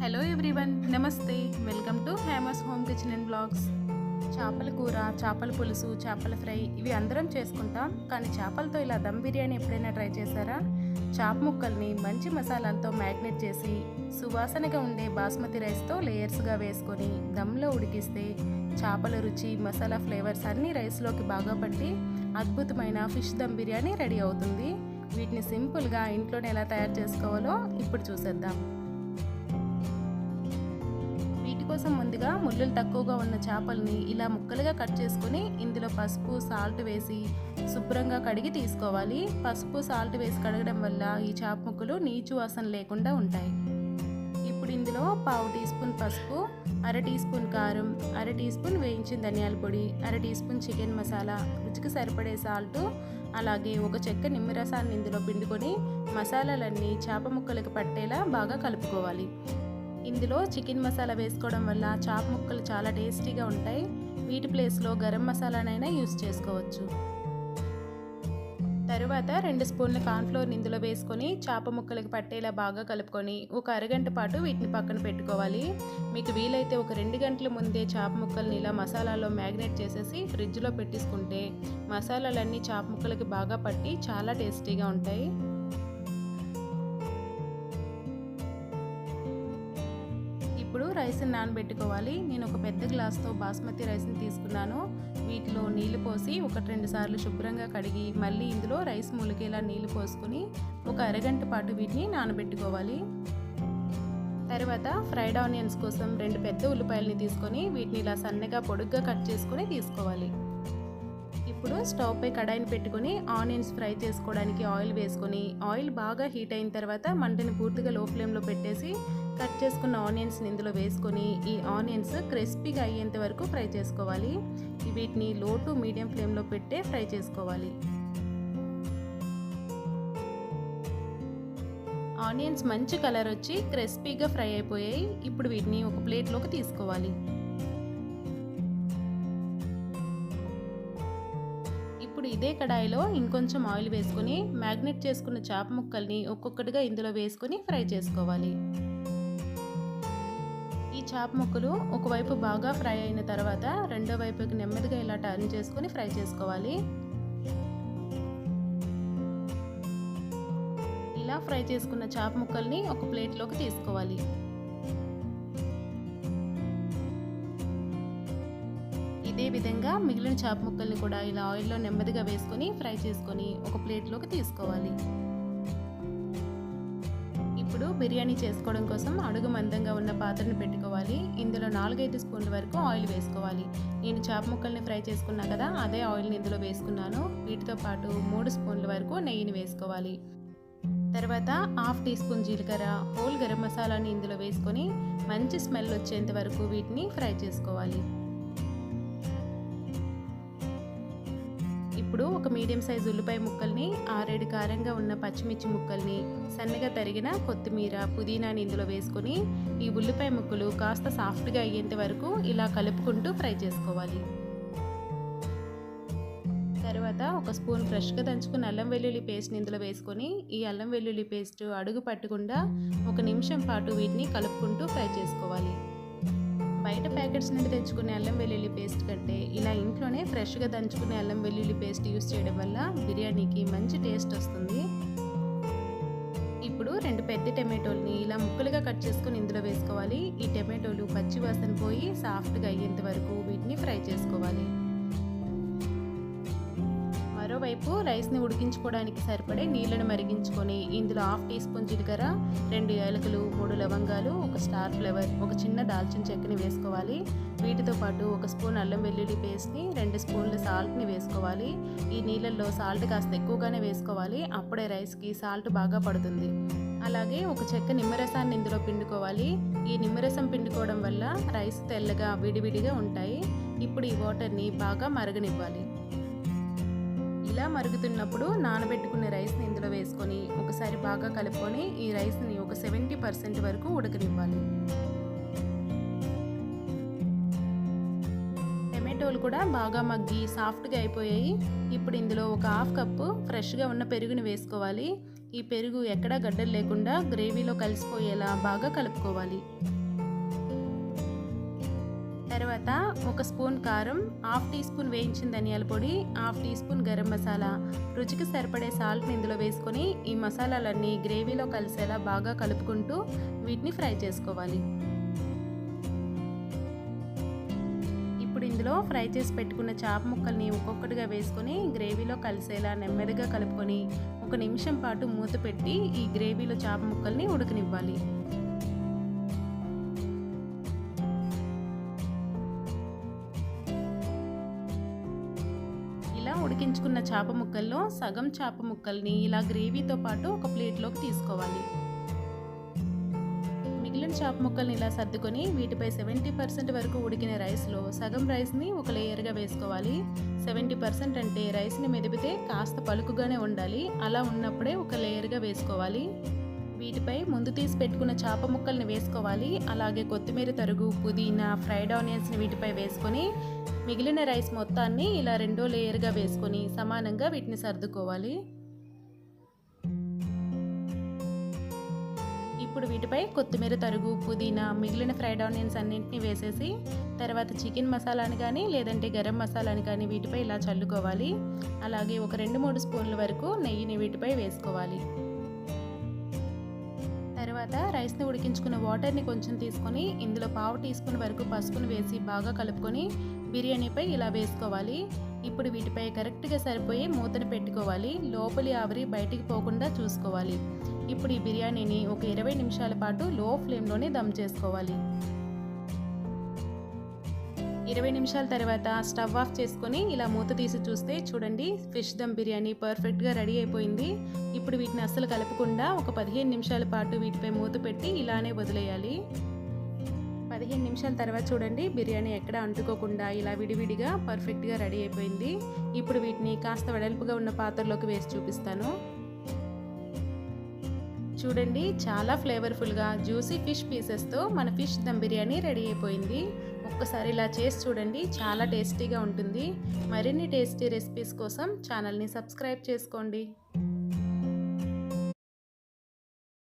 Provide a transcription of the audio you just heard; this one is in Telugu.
హలో ఎవ్రీవన్, నమస్తే. Welcome to Hema's home kitchen and blogs. చేపల కూర, చేపల పులుసు, చేపల ఫ్రై ఇవి అందరం చేసుకుంటాం. కానీ చేపలతో ఇలా దమ్ బిర్యానీ ఎప్పుడైనా ట్రై చేశారా? చేప ముక్కల్ని మంచి మసాలాలతో మ్యాగ్నేట్ చేసి సువాసనగా ఉండే బాస్మతి రైస్తో లేయర్స్గా వేసుకొని దమ్లో ఉడికిస్తే చేపల రుచి, మసాలా ఫ్లేవర్స్ అన్నీ రైస్లోకి బాగా పట్టి అద్భుతమైన ఫిష్ దమ్ బిర్యానీ రెడీ అవుతుంది. వీటిని సింపుల్గా ఇంట్లోనే ఎలా తయారు చేసుకోవాలో ఇప్పుడు చూసేద్దాం. కోసం ముందుగా ముళ్ళులు తక్కువగా ఉన్న చేపల్ని ఇలా ముక్కలుగా కట్ చేసుకొని ఇందులో పసుపు, సాల్ట్ వేసి శుభ్రంగా కడిగి తీసుకోవాలి. పసుపు, సాల్ట్ వేసి కడగడం వల్ల ఈ చేప ముక్కలు నీచు వాసన లేకుండా ఉంటాయి. ఇప్పుడు ఇందులో 1/2 టీ స్పూన్ పసుపు, 1/2 టీ స్పూన్ కారం, 1/2 టీ స్పూన్ వేయించిన ధనియాల పొడి, 1/2 టీ స్పూన్ చికెన్ మసాలా, రుచికి సరిపడే సాల్ట్, అలాగే ఒక చెక్క నిమ్మరసాన్ని ఇందులో పిండుకొని మసాలాలన్నీ చేప ముక్కలకు పట్టేలా బాగా కలుపుకోవాలి. ఇందులో చికెన్ మసాలా వేసుకోవడం వల్ల చేప ముక్కలు చాలా టేస్టీగా ఉంటాయి. వీటి ప్లేస్లో గరం మసాలానైనా యూస్ చేసుకోవచ్చు. తరువాత 2 స్పూన్ల కార్న్ఫ్లోర్ని ఇందులో వేసుకొని చేప ముక్కలకు పట్టేలా బాగా కలుపుకొని ఒక అరగంట పాటు వీటిని పక్కన పెట్టుకోవాలి. మీకు వీలైతే ఒక 2 గంటల ముందే చేప ముక్కల్ని ఇలా మసాలాలో మ్యాగ్నేట్ చేసేసి ఫ్రిడ్జ్లో పెట్టేసుకుంటే మసాలాలన్నీ చేప ముక్కలకి బాగా పట్టి చాలా టేస్టీగా ఉంటాయి. ఇప్పుడు రైస్ని నానబెట్టుకోవాలి. నేను ఒక పెద్ద గ్లాస్తో బాస్మతి రైస్ని తీసుకున్నాను. వీటిలో నీళ్లు పోసి 1-2 సార్లు శుభ్రంగా కడిగి మళ్ళీ ఇందులో రైస్ ములిగేలా నీళ్లు పోసుకొని ఒక అరగంట పాటు వీటిని నానబెట్టుకోవాలి. తర్వాత ఫ్రైడ్ ఆనియన్స్ కోసం 2 పెద్ద ఉల్లిపాయలని తీసుకొని వీటిని ఇలా సన్నగా పొడుగ్గా కట్ చేసుకొని తీసుకోవాలి. ఇప్పుడు స్టవ్ పై కడాయిని పెట్టుకొని ఆనియన్స్ ఫ్రై చేసుకోవడానికి ఆయిల్ వేసుకొని ఆయిల్ బాగా హీట్ అయిన తర్వాత మంటని పూర్తిగా లో ఫ్లేమ్లో పెట్టేసి కట్ చేసుకున్న ఆనియన్స్ని ఇందులో వేసుకొని ఈ ఆనియన్స్ క్రిస్పీగా అయ్యేంత వరకు ఫ్రై చేసుకోవాలి. వీటిని లో టు మీడియం ఫ్లేమ్లో పెట్టే ఫ్రై చేసుకోవాలి. ఆనియన్స్ మంచి కలర్ వచ్చి క్రిస్పీగా ఫ్రై అయిపోయాయి. ఇప్పుడు వీటిని ఒక ప్లేట్లోకి తీసుకోవాలి. ఇప్పుడు ఇదే కడాయిలో ఇంకొంచెం ఆయిల్ వేసుకొని మ్యాగ్నేట్ చేసుకున్న చేప ముక్కల్ని ఒక్కొక్కటిగా ఇందులో వేసుకొని ఫ్రై చేసుకోవాలి. ఈ చేప ముక్కలు ఒకవైపు బాగా ఫ్రై అయిన తర్వాత రెండో వైపుకి నెమ్మదిగా ఇలా టర్న్ చేసుకొని ఫ్రై చేసుకోవాలి. ఇలా ఫ్రై చేసుకున్న చేప ముక్కల్ని ఒక ప్లేట్లోకి తీసుకోవాలి. ఇదే విధంగా మిగిలిన చేప ముక్కల్ని కూడా ఇలా ఆయిల్లో నెమ్మదిగా వేసుకొని ఫ్రై చేసుకొని ఒక ప్లేట్లోకి తీసుకోవాలి. ఇప్పుడు బిర్యానీ చేసుకోవడం కోసం అడుగు మందంగా ఉన్న పాత్రను పెట్టుకోవాలి. ఇందులో 4-5 స్పూన్ల వరకు ఆయిల్ వేసుకోవాలి. నేను చేప ముక్కల్ని ఫ్రై చేసుకున్నా కదా, అదే ఆయిల్ని ఇందులో వేసుకున్నాను. వీటితో పాటు 3 స్పూన్ల వరకు నెయ్యిని వేసుకోవాలి. తర్వాత 1/2 టీ స్పూన్ జీలకర్ర, హోల్ గరం మసాలాని ఇందులో వేసుకొని మంచి స్మెల్ వచ్చేంత వరకు వీటిని ఫ్రై చేసుకోవాలి. ఇప్పుడు ఒక మీడియం సైజు ఉల్లిపాయ ముక్కల్ని, 6-7 కారంగా ఉన్న పచ్చిమిర్చి ముక్కల్ని, సన్నగా తరిగిన కొత్తిమీర, పుదీనాని ఇందులో వేసుకొని ఈ ఉల్లిపాయ ముక్కలు కాస్త సాఫ్ట్గా అయ్యేంత వరకు ఇలా కలుపుకుంటూ ఫ్రై చేసుకోవాలి. తర్వాత ఒక స్పూన్ ఫ్రెష్గా దంచుకున్న అల్లం వెల్లుల్లి పేస్ట్ని ఇందులో వేసుకొని ఈ అల్లం వెల్లుల్లి పేస్ట్ అడుగు పట్టకుండా 1 నిమిషం పాటు వీటిని కలుపుకుంటూ ఫ్రై చేసుకోవాలి. బయట ప్యాకెట్స్ నుండి తెచ్చుకునే అల్లం వెల్లుల్లి పేస్ట్ కంటే ఇలా ఇంట్లోనే ఫ్రెష్గా దంచుకునే అల్లం వెల్లుల్లి పేస్ట్ యూస్ చేయడం వల్ల బిర్యానీకి మంచి టేస్ట్ వస్తుంది. ఇప్పుడు 2 పెద్ద టమాటోల్ని ఇలా ముక్కలుగా కట్ చేసుకొని ఇందులో వేసుకోవాలి. ఈ టమాటోలు పచ్చి వాసన పోయి సాఫ్ట్గా అయ్యేంత వరకు వీటిని ఫ్రై చేసుకోవాలి. మరోవైపు రైస్ని ఉడికించుకోవడానికి సరిపడే నీళ్ళను మరిగించుకొని ఇందులో 1/2 టీ స్పూన్ జీలకర్ర, 2 యాలకులు, 3 లవంగాలు, 1 స్టార్ ఫ్లేవర్, 1 చిన్న దాల్చిన చెక్కని వేసుకోవాలి. వీటితో పాటు 1 స్పూన్ అల్లం వెల్లుల్లి పేస్ట్ని, 2 స్పూన్ల సాల్ట్ని వేసుకోవాలి. ఈ నీళ్ళల్లో సాల్ట్ కాస్త ఎక్కువగానే వేసుకోవాలి, అప్పుడే రైస్కి సాల్ట్ బాగా పడుతుంది. అలాగే 1 చెక్క నిమ్మరసాన్ని ఇందులో పిండుకోవాలి. ఈ నిమ్మరసం పిండుకోవడం వల్ల రైస్ తెల్లగా విడివిడిగా ఉంటాయి. ఇప్పుడు ఈ వాటర్ని బాగా మరగనివ్వాలి. ఇలా మరుగుతున్నప్పుడు నానబెట్టుకున్న రైస్ని ఇందులో వేసుకొని ఒకసారి బాగా కలుపుకొని ఈ రైస్ని ఒక 70% వరకు ఉడకనివ్వాలి. టమాటోలు కూడా బాగా మగ్గి సాఫ్ట్గా అయిపోయాయి. ఇప్పుడు ఇందులో ఒక 1/2 కప్పు ఫ్రెష్గా ఉన్న పెరుగుని వేసుకోవాలి. ఈ పెరుగు ఎక్కడా గడ్డలు లేకుండా గ్రేవీలో కలిసిపోయేలా బాగా కలుపుకోవాలి. తర్వాత 1 స్పూన్ కారం, హాఫ్ టీ స్పూన్ వేయించిన ధనియాల పొడి, half teaspoon garam masala, రుచికి సరిపడే సాల్ట్ని ఇందులో వేసుకొని ఈ మసాలాలన్నీ గ్రేవీలో కలిసేలా బాగా కలుపుకుంటూ వీటిని ఫ్రై చేసుకోవాలి. ఇప్పుడు ఇందులో ఫ్రై చేసి పెట్టుకున్న చేప ముక్కల్ని ఒక్కొక్కటిగా వేసుకొని గ్రేవీలో కలిసేలా నెమ్మదిగా కలుపుకొని 1 నిమిషం పాటు మూత పెట్టి ఈ గ్రేవీలో చేప ముక్కల్ని ఉడకనివ్వాలి. ఇలా ఉడికించుకున్న చేప ముక్కల్లో సగం చేప ముక్కల్ని ఇలా గ్రేవీతో పాటు ఒక ప్లేట్లోకి తీసుకోవాలి. మిగిలిన చేప ముక్కల్ని ఇలా సర్దుకొని వీటిపై 70% వరకు ఉడికిన రైస్లో సగం రైస్ని ఒక లేయర్గా వేసుకోవాలి. 70% అంటే రైస్ని మెదిపితే కాస్త పలుకుగానే ఉండాలి. అలా ఉన్నప్పుడే ఒక లేయర్గా వేసుకోవాలి. వీటిపై ముందు తీసి పెట్టుకున్న చేప ముక్కల్ని వేసుకోవాలి. అలాగే కొత్తిమీర తరుగు, పుదీనా, ఫ్రైడ్ ఆనియన్స్ని వీటిపై వేసుకొని మిగిలిన రైస్ మొత్తాన్ని ఇలా రెండో లేయర్గా వేసుకొని సమానంగా వీటిని సర్దుకోవాలి. ఇప్పుడు వీటిపై కొత్తిమీర తరుగు, పుదీనా, మిగిలిన ఫ్రైడ్ ఆనియన్స్ అన్నింటినీ వేసేసి తర్వాత చికెన్ మసాలాని కానీ లేదంటే గరం మసాలాని కానీ వీటిపై ఇలా చల్లుకోవాలి. అలాగే ఒక 2-3 స్పూన్ల వరకు నెయ్యిని వీటిపై వేసుకోవాలి. తర్వాత రైస్ని ఉడికించుకున్న వాటర్ని కొంచెం తీసుకొని ఇందులో 1/2 టీ స్పూన్ వరకు పసుపును వేసి బాగా కలుపుకొని బిర్యానీపై ఇలా వేసుకోవాలి. ఇప్పుడు వీటిపై కరెక్ట్గా సరిపోయే మూతను పెట్టుకోవాలి. లోపలి ఆవిరి బయటికి పోకుండా చూసుకోవాలి. ఇప్పుడు ఈ బిర్యానీని ఒక 20 నిమిషాల పాటు లో ఫ్లేమ్లోనే దమ్ చేసుకోవాలి. 20 నిమిషాల తర్వాత స్టవ్ ఆఫ్ చేసుకొని ఇలా మూత తీసి చూస్తే చూడండి, ఫిష్ దమ్ బిర్యానీ పర్ఫెక్ట్గా రెడీ అయిపోయింది. ఇప్పుడు వీటిని అస్సలు కలపకుండా ఒక 15 నిమిషాల పాటు వీటిపై మూత పెట్టి ఇలానే వదిలేయాలి. 15 నిమిషాల తర్వాత చూడండి, బిర్యానీ ఎక్కడ అంటుకోకుండా ఇలా విడివిడిగా పర్ఫెక్ట్గా రెడీ అయిపోయింది. ఇప్పుడు వీటిని కాస్త వెడల్పుగా ఉన్న పాత్రలోకి వేసి చూపిస్తాను. చూడండి, చాలా ఫ్లేవర్ఫుల్గా జ్యూసీ ఫిష్ పీసెస్తో మన ఫిష్ దమ్ బిర్యానీ రెడీ అయిపోయింది. ఒక్కసారి ఇలా చేసి చూడండి, చాలా టేస్టీగా ఉంటుంది. మరిన్ని టేస్టీ రెసిపీస్ కోసం ఛానల్ని సబ్స్క్రైబ్ చేసుకోండి.